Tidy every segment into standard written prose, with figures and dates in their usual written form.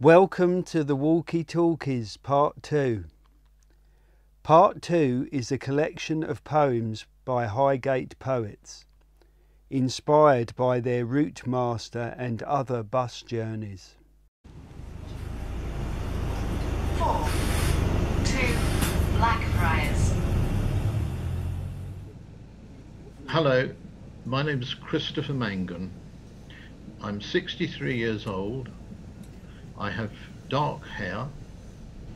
Welcome to the Walkie-Talkies Part 2. Part 2 is a collection of poems by Highgate poets, inspired by their route master and other bus journeys. 4. 2 Blackfriars. Hello, my name is Christopher Mangan. I'm 63 years old. I have dark hair.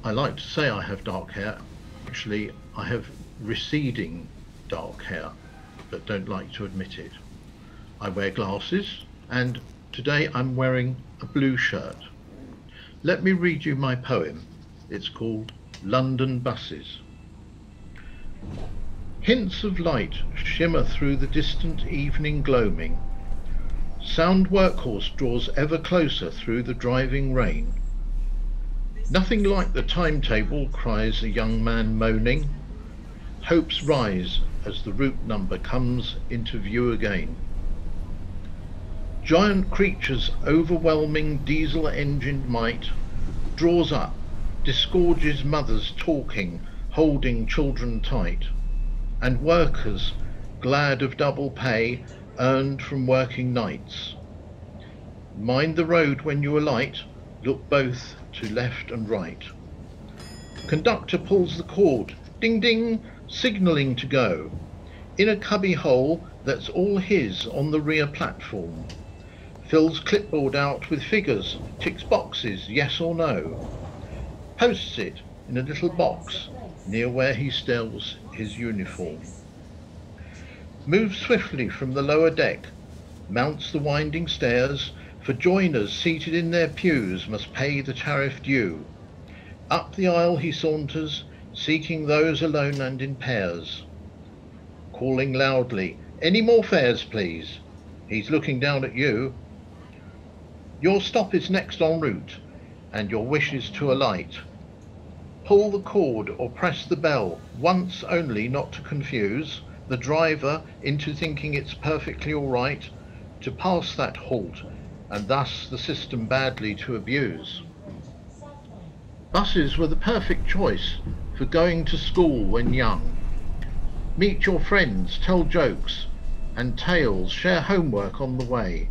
I like to say I have dark hair. Actually, I have receding dark hair, but don't like to admit it. I wear glasses, and today I'm wearing a blue shirt. Let me read you my poem. It's called London Buses. Hints of light shimmer through the distant evening gloaming. Sound workhorse draws ever closer through the driving rain. Nothing like the timetable, cries a young man moaning. Hopes rise as the route number comes into view again. Giant creatures' overwhelming diesel-engined might draws up, disgorges mothers talking, holding children tight, and workers, glad of double pay, earned from working nights. Mind the road when you alight, look both to left and right. Conductor pulls the cord, ding ding, signalling to go. In a cubby hole that's all his on the rear platform. Fills clipboard out with figures, ticks boxes, yes or no. Posts it in a little box near where he stills his uniform. Moves swiftly from the lower deck, mounts the winding stairs, for joiners seated in their pews must pay the tariff due. Up the aisle he saunters, seeking those alone and in pairs. Calling loudly, any more fares please? He's looking down at you. Your stop is next en route, and your wish is to alight. Pull the cord or press the bell, once only, not to confuse the driver into thinking it's perfectly all right to pass that halt, and thus the system badly to abuse. Buses were the perfect choice for going to school when young. Meet your friends, tell jokes and tales, share homework on the way.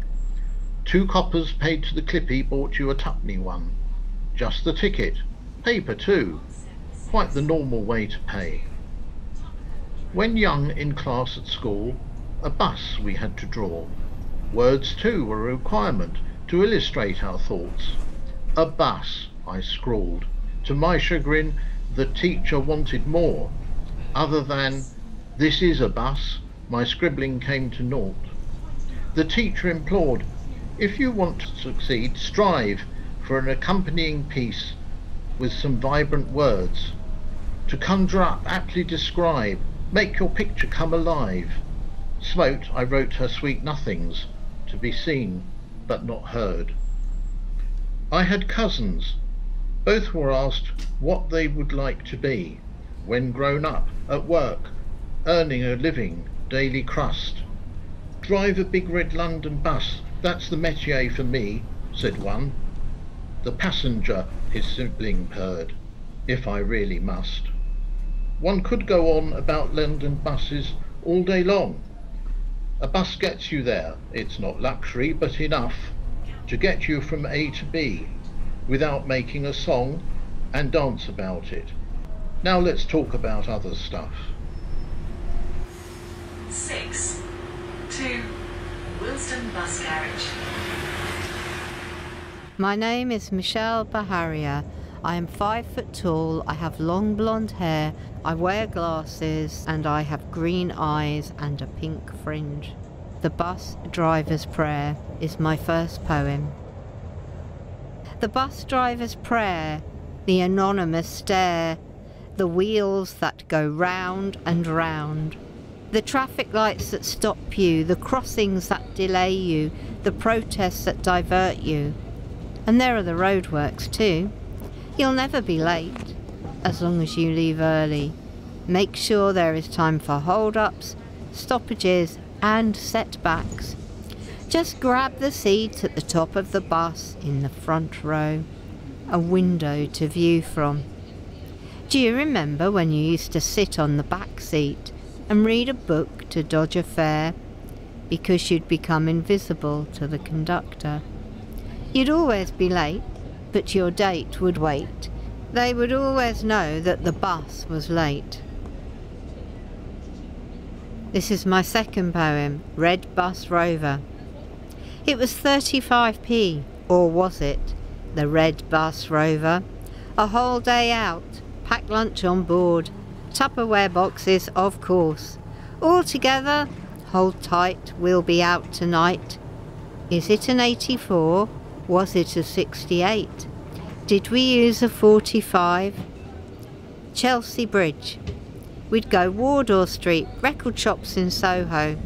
2 coppers paid to the clippy bought you a tuppenny one. Just the ticket, paper too, quite the normal way to pay. When young in class at school, a bus we had to draw. Words too were a requirement to illustrate our thoughts. A bus, I scrawled. To my chagrin, the teacher wanted more. Other than, this is a bus, my scribbling came to naught. The teacher implored, if you want to succeed, strive for an accompanying piece with some vibrant words. To conjure up, aptly describe, make your picture come alive. Smote, I wrote her sweet nothings, to be seen but not heard. I had cousins. Both were asked what they would like to be when grown up, at work, earning a living, daily crust. Drive a big red London bus, that's the métier for me, said one. The passenger, his sibling purred, if I really must. One could go on about London buses all day long. A bus gets you there, it's not luxury, but enough to get you from A to B without making a song and dance about it. Now let's talk about other stuff. 6 2 Wilson Bus Garage. My name is Michelle Baharier. I am 5 foot tall, I have long blonde hair, I wear glasses, and I have green eyes and a pink fringe. The Bus Driver's Prayer is my first poem. The bus driver's prayer, the anonymous stare, the wheels that go round and round, the traffic lights that stop you, the crossings that delay you, the protests that divert you. And there are the roadworks too. You'll never be late, as long as you leave early. Make sure there is time for hold-ups, stoppages and setbacks. Just grab the seat at the top of the bus in the front row. a window to view from. Do you remember when you used to sit on the back seat and read a book to dodge a fare because you'd become invisible to the conductor? You'd always be late, but your date would wait. They would always know that the bus was late. This is my second poem, Red Bus Rover. It was 35p, or was it? The Red Bus Rover. A whole day out, packed lunch on board, Tupperware boxes, of course. All together, hold tight, we'll be out tonight. Is it an 84? Was it a 68? Did we use a 45? Chelsea Bridge. We'd go Wardour Street, record shops in Soho,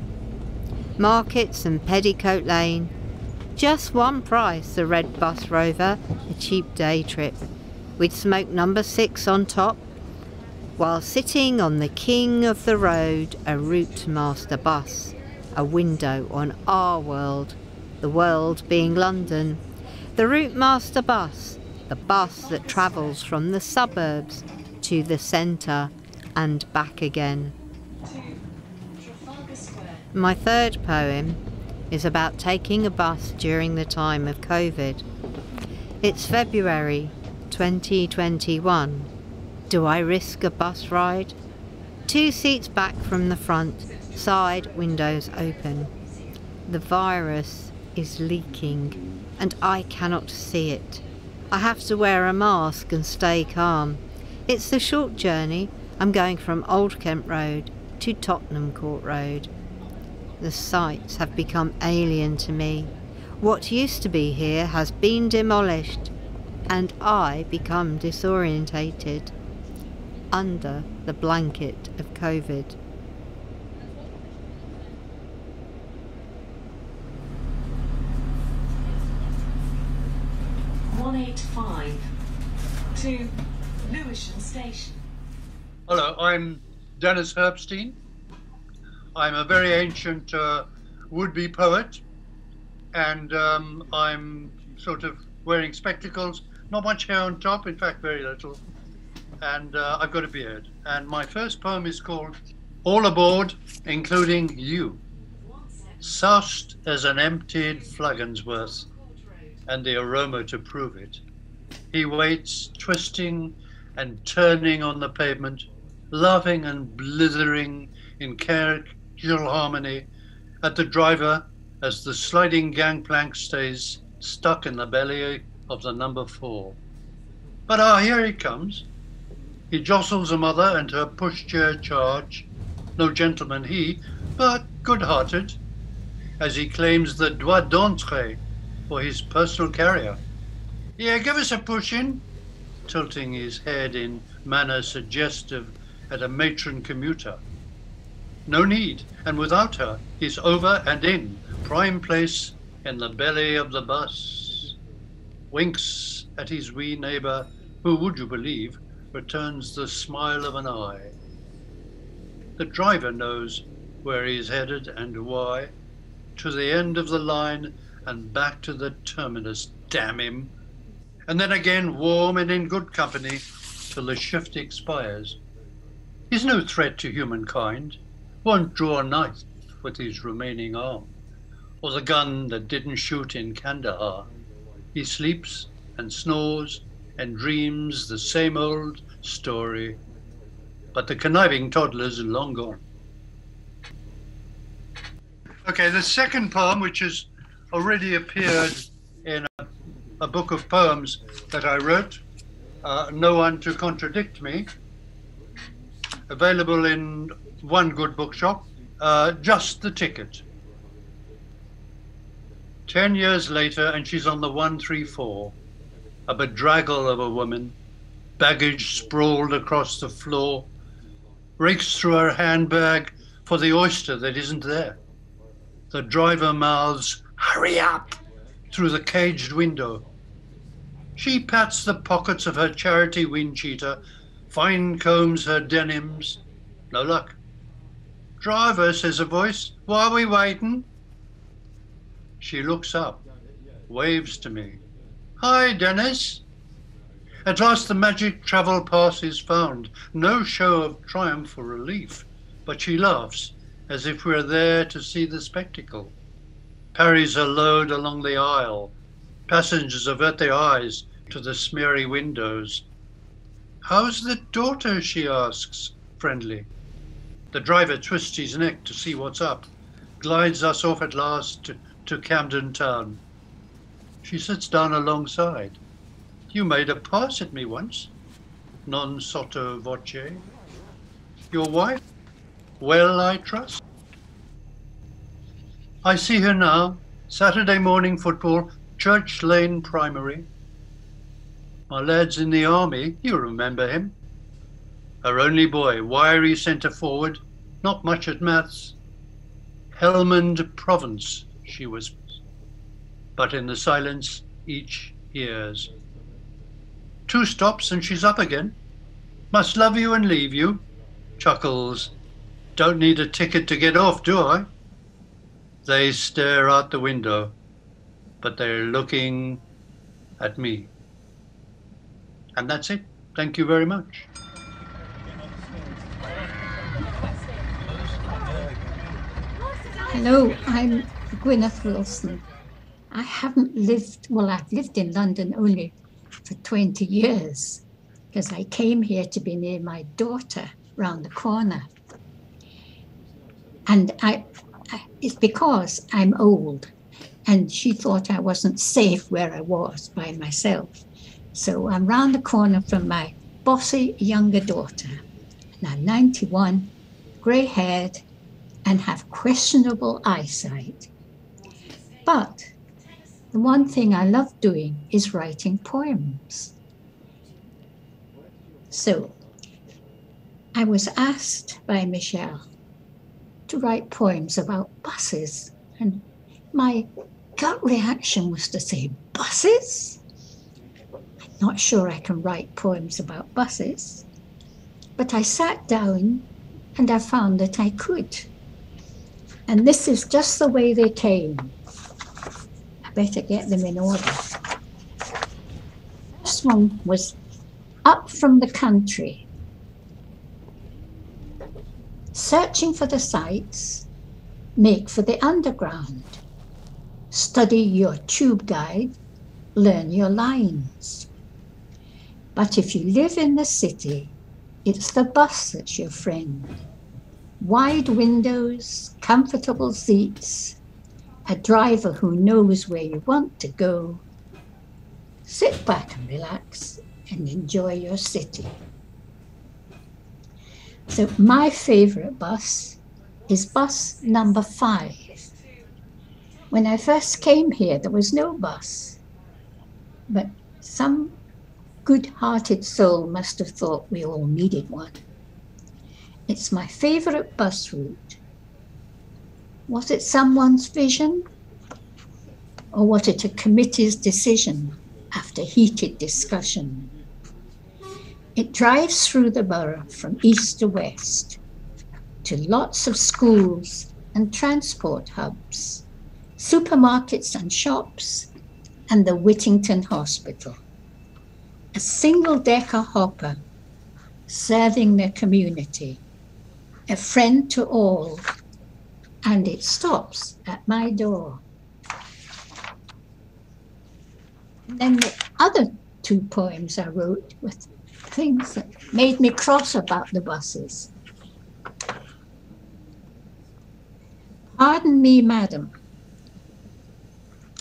markets and Petticoat Lane. Just one price, the Red Bus Rover, a cheap day trip. We'd smoke number 6 on top, while sitting on the king of the road, a route master bus, a window on our world, the world being London. The route master bus, the bus that travels from the suburbs to the centre and back again. My third poem is about taking a bus during the time of COVID. It's February 2021. Do I risk a bus ride? 2 seats back from the front, side windows open. The virus is leaking and I cannot see it. I have to wear a mask and stay calm. It's a short journey. I'm going from Old Kent Road to Tottenham Court Road. The sights have become alien to me. What used to be here has been demolished, and I become disorientated under the blanket of COVID. to Lewisham Station. Hello, I'm Denis Herbstein. I'm a very ancient would-be poet, and I'm sort of wearing spectacles, not much hair on top, in fact very little, and I've got a beard. And my first poem is called All Aboard, Including You. Soused as an emptied flagonsworth, and the aroma to prove it. He waits, twisting and turning on the pavement, laughing and blithering in casual harmony at the driver as the sliding gangplank stays stuck in the belly of the number 4. But here he comes. He jostles a mother and her pushchair charge. No gentleman he, but good-hearted, as he claims the droit d'entrée for his personal carrier. Yeah, give us a push-in, tilting his head in manner suggestive at a matron commuter. No need, and without her, he's over and in, prime place in the belly of the bus. Winks at his wee neighbour, who, would you believe, returns the smile of an eye. The driver knows where he's headed and why, to the end of the line and back to the terminus, damn him. And then again, warm and in good company, till the shift expires. He's no threat to humankind, won't draw a knife with his remaining arm, or the gun that didn't shoot in Kandahar. He sleeps and snores and dreams the same old story, but the conniving toddler's long gone. Okay, the second poem, which has already appeared in a book of poems that I wrote, No One to Contradict Me, available in one good bookshop, Just the Ticket. 10 years later, and she's on the 134, a bedraggle of a woman, baggage sprawled across the floor, rakes through her handbag for the oyster that isn't there. The driver mouths, "Hurry up," through the caged window. She pats the pockets of her charity wind cheater, fine combs her denims. No luck. "Driver," says a voice, "why are we waiting?" She looks up, waves to me. "Hi, Denis." At last the magic travel pass is found. No show of triumph or relief, but she laughs as if we're there to see the spectacle. Parries her load along the aisle. Passengers avert their eyes to the smeary windows. "How's the daughter?" she asks, friendly. The driver twists his neck to see what's up, glides us off at last to Camden Town. She sits down alongside. "You made a pass at me once, non sotto voce. Your wife? Well, I trust." I see her now, Saturday morning football, Church Lane Primary. My lad's in the army, you remember him. Her only boy, wiry centre forward, not much at maths. Helmand Province, she whispers, but in the silence each hears. 2 stops and she's up again. "Must love you and leave you," chuckles. "Don't need a ticket to get off, do I?" They stare out the window, but they're looking at me. And that's it. Thank you very much. Hello, I'm Gwyneth Wilson. I haven't lived, well, I've lived in London only for 20 years because I came here to be near my daughter round the corner. And it's because I'm old and she thought I wasn't safe where I was by myself. So I'm round the corner from my bossy younger daughter. And I'm 91, grey-haired, and have questionable eyesight. But the one thing I love doing is writing poems. So I was asked by Michelle to write poems about buses, and my gut reaction was to say, buses? I'm not sure I can write poems about buses, but I sat down and I found that I could. And this is just the way they came. I better get them in order. This one was up from the country, searching for the sights, make for the underground, study your tube guide, learn your lines. But if you live in the city, it's the bus that's your friend. Wide windows, comfortable seats, a driver who knows where you want to go. Sit back and relax and enjoy your city. So my favorite bus is bus number 5. When I first came here, there was no bus, but some good-hearted soul must have thought we all needed one. It's my favorite bus route. Was it someone's vision? Or was it a committee's decision after heated discussion? It drives through the borough from east to west, to lots of schools and transport hubs, supermarkets and shops, and the Whittington Hospital. A single-decker hopper serving their community, a friend to all, and it stops at my door. And then the other 2 poems I wrote with things that made me cross about the buses. Pardon me, madam.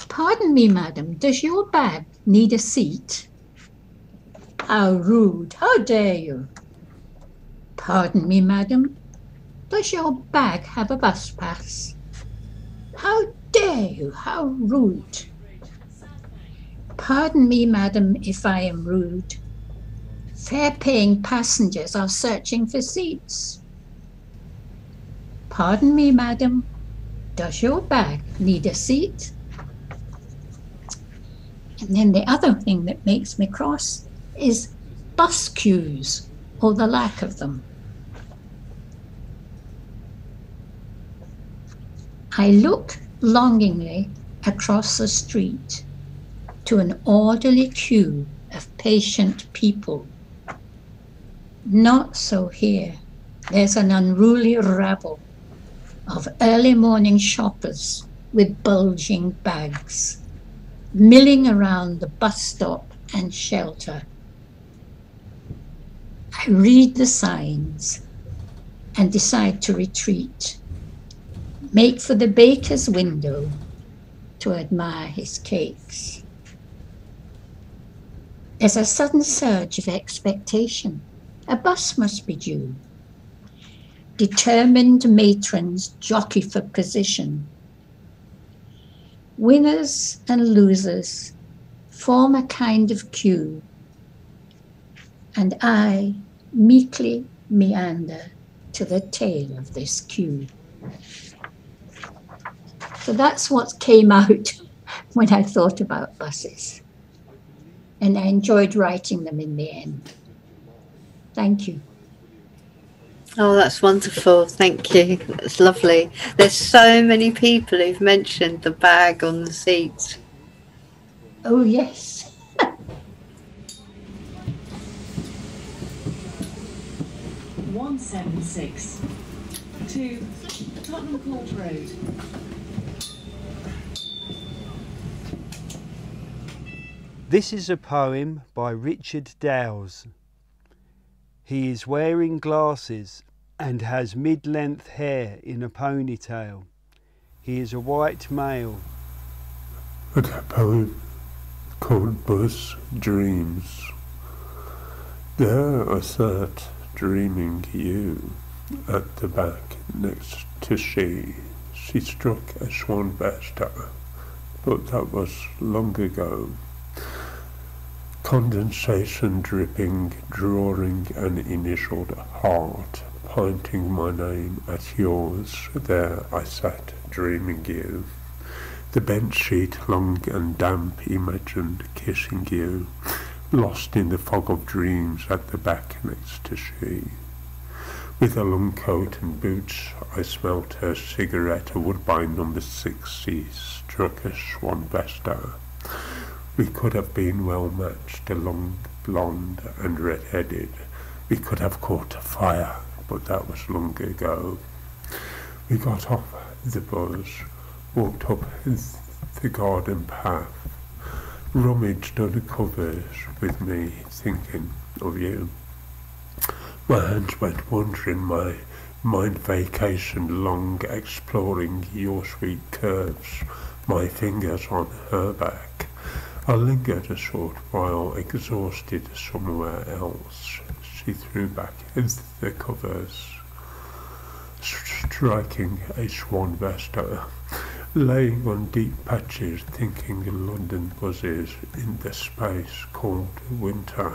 Pardon me, madam, does your bag need a seat? How rude, how dare you? Pardon me, madam, does your bag have a bus pass? How dare you, how rude. Pardon me, madam, if I am rude. Fare-paying passengers are searching for seats. Pardon me, madam, does your bag need a seat? And then the other thing that makes me cross is bus queues, or the lack of them. I look longingly across the street to an orderly queue of patient people. Not so here. There's an unruly rabble of early morning shoppers with bulging bags, milling around the bus stop and shelter. I read the signs and decide to retreat, make for the baker's window to admire his cakes. There's a sudden surge of expectation. A bus must be due. Determined matrons jockey for position. Winners and losers form a kind of queue, and I meekly meander to the tail of this queue. So that's what came out when I thought about buses. And I enjoyed writing them in the end. Thank you. Oh, that's wonderful. Thank you. That's lovely. There's so many people who've mentioned the bag on the seat. Oh, yes. 176 to Tottenham Court Road. This is a poem by Richard Dowes. He is wearing glasses and has mid-length hair in a ponytail. He is a white male. A poem called Bus Dreams. There I sat dreaming you at the back next to she. She struck a swan vesta, but that was long ago. Condensation dripping, drawing an initialed heart, pointing my name at yours. There I sat dreaming you. The bench sheet long and damp, imagined kissing you, lost in the fog of dreams at the back next to she. With a long coat and boots, I smelt her cigarette, a Woodbine number 60, struck a swan vesta. We could have been well matched, a long blonde and red-headed. We could have caught fire, but that was long ago. We got off the bus, walked up the garden path, rummaged under covers with me, thinking of you. My hands went wandering, my mind vacation long, exploring your sweet curves, my fingers on her back. I lingered a short while, exhausted somewhere else. She threw back the covers, striking a swan vesta, laying on deep patches, thinking London buzzes in the space called winter,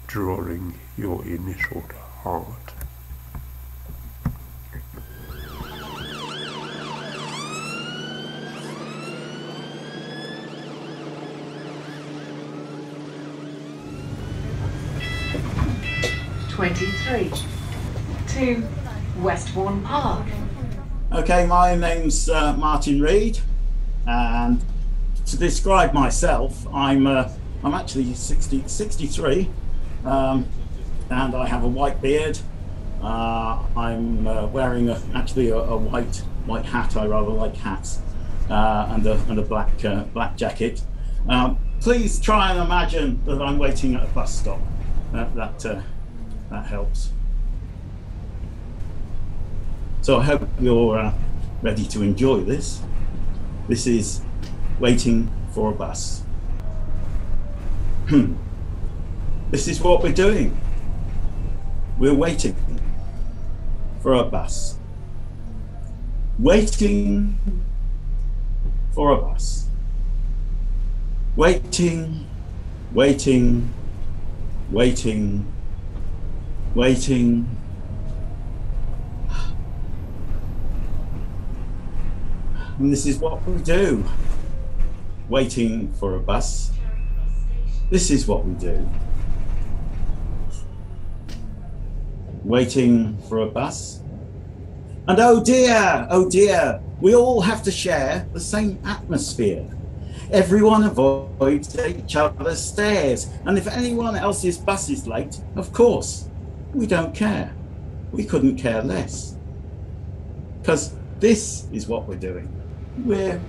drawing your initialed heart. To Westbourne Park. Okay, my name's Martin Reed, and to describe myself, I'm actually 63, and I have a white beard. I'm wearing actually a white hat. I rather like hats, and a black jacket. Please try and imagine that I'm waiting at a bus stop. That helps. So I hope you're ready to enjoy this. This is waiting for a bus. This is what we're doing. We're waiting for a bus. Waiting for a bus. Waiting, waiting, waiting, waiting. And this is what we do. Waiting for a bus. This is what we do. Waiting for a bus. And oh dear, we all have to share the same atmosphere. Everyone avoids each other's stares. And if anyone else's bus is late, of course, we don't care. We couldn't care less. Because this is what we're doing. We're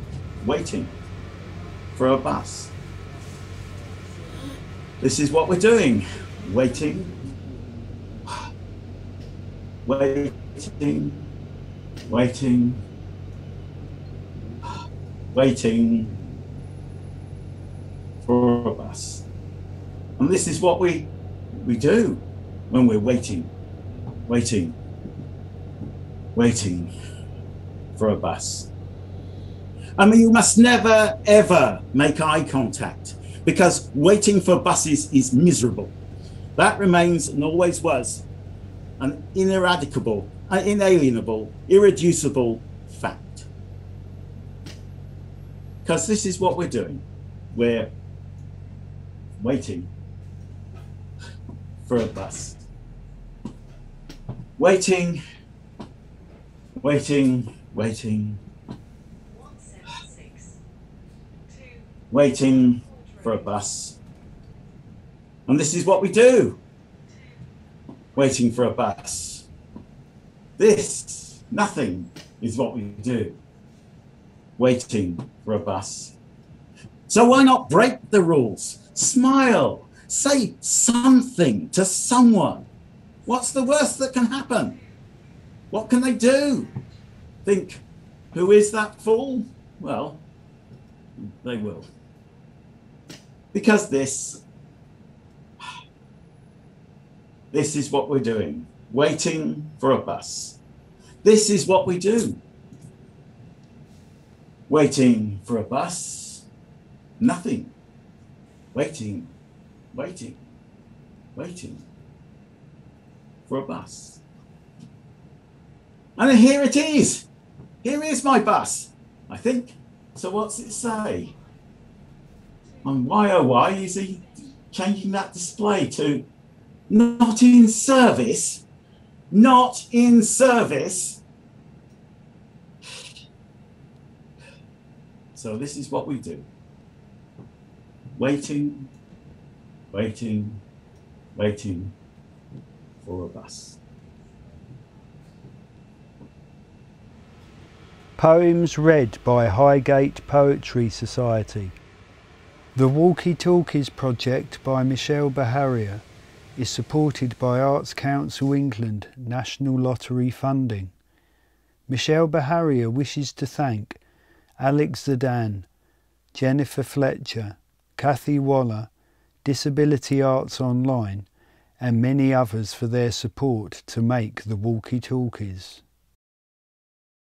waiting for a bus. This is what we're doing. Waiting. Waiting. Waiting. Waiting for a bus. And this is what we do when we're waiting for a bus. I mean, you must never ever make eye contact, because waiting for buses is miserable. That remains and always was an ineradicable, inalienable, irreducible fact. Because this is what we're doing. We're waiting for a bus. Waiting. Waiting for a bus. And this is what we do. Waiting for a bus. Nothing is what we do. Waiting for a bus. So why not break the rules? Smile. Say something to someone. What's the worst that can happen? What can they do? Think, who is that fool? Well, they will. Because this is what we're doing. Waiting for a bus. This is what we do. Waiting for a bus. Nothing. Waiting for a bus. And here it is. Here is my bus, I think. So what's it say? And why oh why is he changing that display to not in service? Not in service. So this is what we do. Waiting for a bus. Poems read by Highgate Poetry Society. The Walkie-Talkies project by Michelle Baharier is supported by Arts Council England National Lottery funding. Michelle Baharier wishes to thank Alex Zidane, Jennifer Fletcher, Kathy Waller, Disability Arts Online and many others for their support to make the Walkie-Talkies.